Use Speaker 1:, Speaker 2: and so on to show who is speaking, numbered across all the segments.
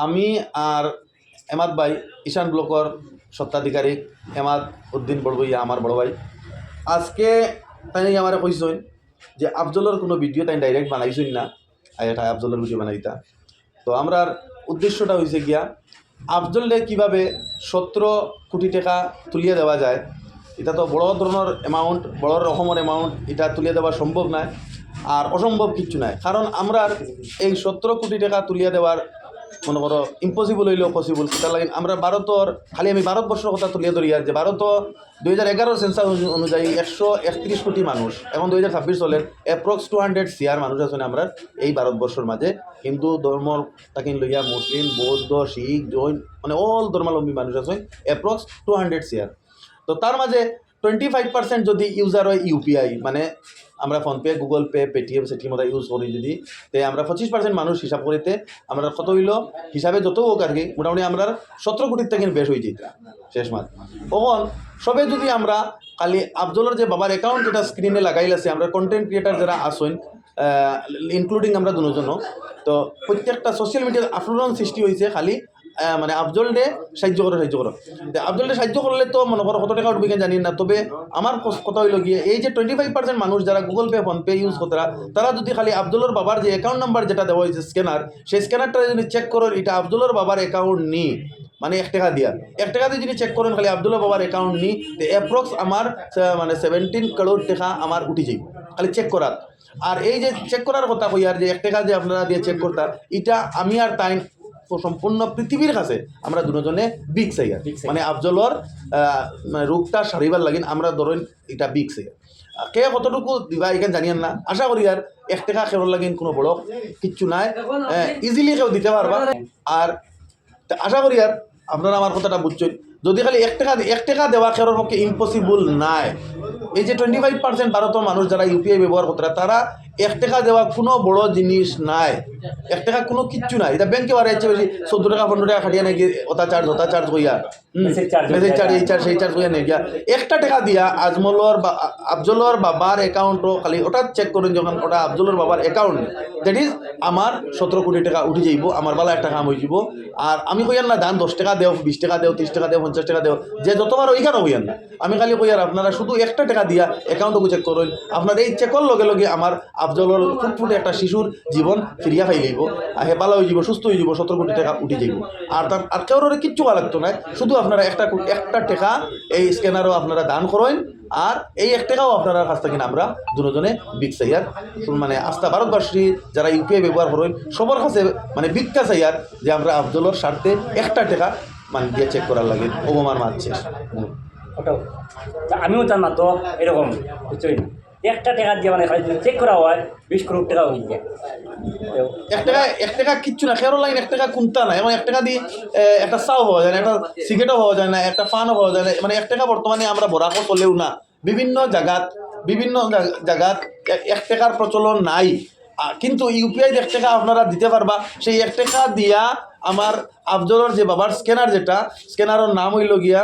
Speaker 1: আমি আর এমাদ ভাই ঈশান ব্লকর স্বত্বাধিকারী এমাদ উদ্দিন বড়বইয়া আমার বড় ভাই আজকে তাই আমার কইসইন যে আফজলের কোনো ভিডিও তাই ডাইরেক্ট বানাইছইন না এটা আফজলের ভিডিও বানাইতা। তো আমরা উদ্দেশ্যটা হয়েছে গিয়া আফজলে কীভাবে 17 কোটি টাকা তুলিয়ে দেওয়া যায়। এটা তো বড় ধরনের অ্যামাউন্ট, বড় রকমের অ্যামাউন্ট, এটা তুলিয়ে দেওয়া সম্ভব নয় আর অসম্ভব কিচ্ছু নাই। কারণ আমরা এই 17 কোটি টাকা তুলিয়ে দেওয়ার মনে করো ইম্পসিবল হইলেও পসিবল। সেটা লাগে আমরা ভারতর খালি আমি ভারতবর্ষের কথা তুলিয়ে ধরি আর যে ভারত 2011 সেন্সাস অনুযায়ী 131 কোটি মানুষ, এখন 2026 চলেন অ্যাপ্রক্স 200 CR মানুষ আছেন আমরা এই ভারতবর্ষের মাঝে। হিন্দু ধর্ম তাকে লইয়া মুসলিম, বৌদ্ধ, শিখ, জৈন মানে অল ধর্মাবলম্বী মানুষ আছে অ্যাপ্রক্স 200 CR। তো তার মাঝে 25% যদি ইউজার হয় ইউপিআই মানে আমরা ফোনপে, গুগল পে, পেটিএম সেটির মতো ইউজ করি যদি, তে আমরা 25% মানুষ হিসাব করিতে আমরা কত হইল হিসাবে যত হোক আর কি মোটামুটি আমরা 17 কোটির থেকে বেশ হয়ে যেত শেষ মাস। তখন সবে যদি আমরা খালি আফজলের যে বাবার অ্যাকাউন্ট যেটা স্ক্রিনে লাগাইলাছে আমরা কন্টেন্ট ক্রিয়েটার যারা আসেন ইনক্লুডিং আমরা দুজনও, তো প্রত্যেকটা সোশ্যাল মিডিয়ার আফরণ সৃষ্টি হয়েছে খালি মানে আফজলডে সাহায্য করো আফজলডে সাহায্য করলে তো মনে করো কত টাকা উঠবে জানি না। তবে আমার কথা হইল গিয়ে এই যে 25% মানুষ যারা গুগল পে, ফোনপে ইউজ করতে তারা যদি খালি আফজলের বাবার যে অ্যাকাউন্ট নাম্বার যেটা দেওয়া হয়েছে স্ক্যানার, সেই স্ক্যানারটা যদি চেক করো এটা আফজলের বাবার অ্যাকাউন্ট নি মানে 1 টাকা দিয়া 1 টাকা দিয়ে যদি চেক করেন খালি আফজলের বাবার অ্যাকাউন্ট নি, তো অ্যাপ্রক্স আমার মানে 17 করোড় টাকা আমার উঠে যাই খালি চেক করার। আর এই যে চেক করার কথা কই আর যে 1 টাকা যে আপনারা দিয়ে চেক করতা এটা আমি আর তাই সম্পূর্ণ পৃথিবীর কাছে আমরা দুজনে বিগ সাইয়ার মানে আফজলর মানে রূপটা সারিবার লাগিন আমরা ধরেন এটা বিগ সাইয়ার। কে কতটুকু দিবা এখানে জানিয়েন না, আশা করি আর 1 টাকা খেয়ার লাগিন কোনো বড় কিচ্ছু নাই, ইজিলি কেউ দিতে পারবা। আর আশা করি আর আপনারা আমার কথাটা বুঝছেন, যদি খালি 1 টাকা দেওয়া খেয়ার পক্ষে ইম্পসিবল নাই। এই যে 25% ভারতের মানুষ যারা ইউপিআই ব্যবহার করতে তারা 1 টাকা দেওয়া কোনো বড় জিনিস নাই, 1 টাকা কোনো কিচ্ছু নাই। এটা ব্যাংকে বাড়াইছে বেশি 14 টাকা 15 টাকা খাটিয়ে নাকি ওটা চার্জ হইয়া মেসেজ চার্জ এই চার্জ সেই চার্জ হইয়া নেই গিয়া 1 টাকা দিয়া আফজলর বাবার অ্যাকাউন্টও খালি ওটা চেক করেন যখন ওটা আফজলর বাবার অ্যাকাউন্ট, দ্যাট ইজ আমার 17 কোটি টাকা উঠে যাইব, আমার বেলা 1 টাকা কাম হয়ে যাব। আর আমি কইয়ার না দান 10 টাকা দেও, 20 টাকা দেও, 30 টাকা দেও, 50 টাকা দেও, যে যতবার ওইখানে হইয়ার না। আমি খালি কইয়ার আপনারা শুধু 1 টাকা দিয়া অ্যাকাউন্টও চেক করেন, আপনার এই চেকর লগে লগে আমার আফজলর ফুটফুটে একটা শিশুর জীবন ফিরিয়া পাই যাইব, আহে ভালো হয়ে যাব, সুস্থ হয়ে যাব, 17 কোটি টাকা উঠে যাইব। আর তার আর কেউ কিচ্ছু ভালো লাগতো না, শুধু আপনারা 1 টাকা এই স্ক্যানারও আপনারা দান করেন। আর এই 1 টাকাও আপনারা কাছ থেকে আমরা দুজনে বিগ সাইয়ার মানে আস্থা ভারতবাসী যারা ইউপিআই ব্যবহার করেন সবার কাছে মানে বিজ্ঞা চাইয়ার যে আমরা আফজলর স্বার্থে 1 টাকা মানে দিয়ে চেক করার লাগে ওবামার মারছে।
Speaker 2: ওটাও আমিও জান না তো এরকম বুঝছই না, 1 টাকা দিয়ে মানে খালি চেক করা হয় 20 কোটি টাকা হয়ে যায়।
Speaker 1: 1 টাকা কিচ্ছু না, খেয়ার লাইন 1 টাকা কোনটা না। এবং 1 টাকা দিয়ে একটা চাও পাওয়া যায় না, একটা সিগারেটও পাওয়া যায় না, একটা ফানও পাওয়া যায় না। মানে 1 টাকা বর্তমানে আমরা বরাকও চলেও না, বিভিন্ন জায়গাত 1 টাকার প্রচলন নাই। কিন্তু ইউপিআই 1 টাকা আপনারা দিতে পারবা। সেই 1 টাকা দিয়া আমার আফজলর যে বাবার স্ক্যানার যেটা স্ক্যানারের নাম হইল গিয়া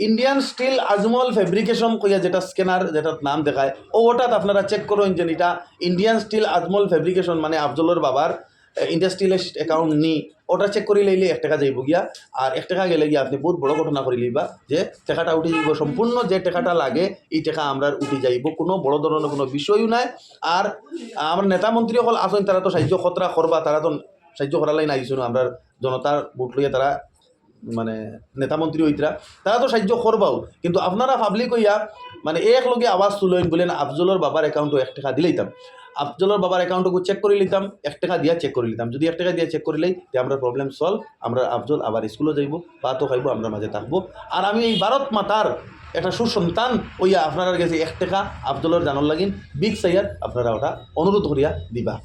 Speaker 1: ইন্ডিয়ান স্টিল আজমল ফেব্রিকেশন কইয়া যেটা স্ক্যানার যেটার নাম দেখায় ওটাত আপনারা চেক করেন যে এটা ইন্ডিয়ান স্টিল আজমল ফেব্রিকেশন মানে আফজলর বাবার ইন্ডাস্ট্রিয়াল অ্যাকাউন্ট নি, ওটা চেক করে লইলে 1 টাকা যাইব গিয়া। আর 1 টাকা গেলে গিয়া আপনি বহুত বড় ঘটনা করে লইবা যে টাকাটা উঠে যাইব, সম্পূর্ণ যে টাকাটা লাগে এই টাকা আমরা উঠে যাইব, কোনো বড় ধরনের কোনো বিষয়ও নাই। আর আমার নেতা মন্ত্রী সকল আসেন তারা তো সাহায্য খতরা করবা, তারা তো সাহায্য করার লাই নাইছিল আমরা জনতার ভোট লইয়া তারা মানে নেতা মন্ত্রী হইতরা, তারা তো সাহায্য করবাও। কিন্তু আপনারা পাবলিক হইয়া মানে একলগে আওয়াজ তুলেন বলেন আফজলর বাবার অ্যাকাউন্টও 1 টাকা দিলেইতাম, আফজলর বাবার অ্যাকাউন্টকে চেক করে নিতাম, 1 টাকা দিয়া চেক করে নিতাম। যদি 1 টাকা দিয়ে চেক করিলেই তে আমরা প্রবলেম সলভ, আমরা আফজল আবার স্কুলে যাইব, ভাতও খাইব, আমরা মাঝে থাকবো। আর আমি এই ভারত মাতার একটা সুসন্তান ওইয়া আপনারা গেছে 1 টাকা আফজলর জানার লাগিন বিগ সাইয়ার আপনারা ওটা অনুরোধ করিয়া দিবা।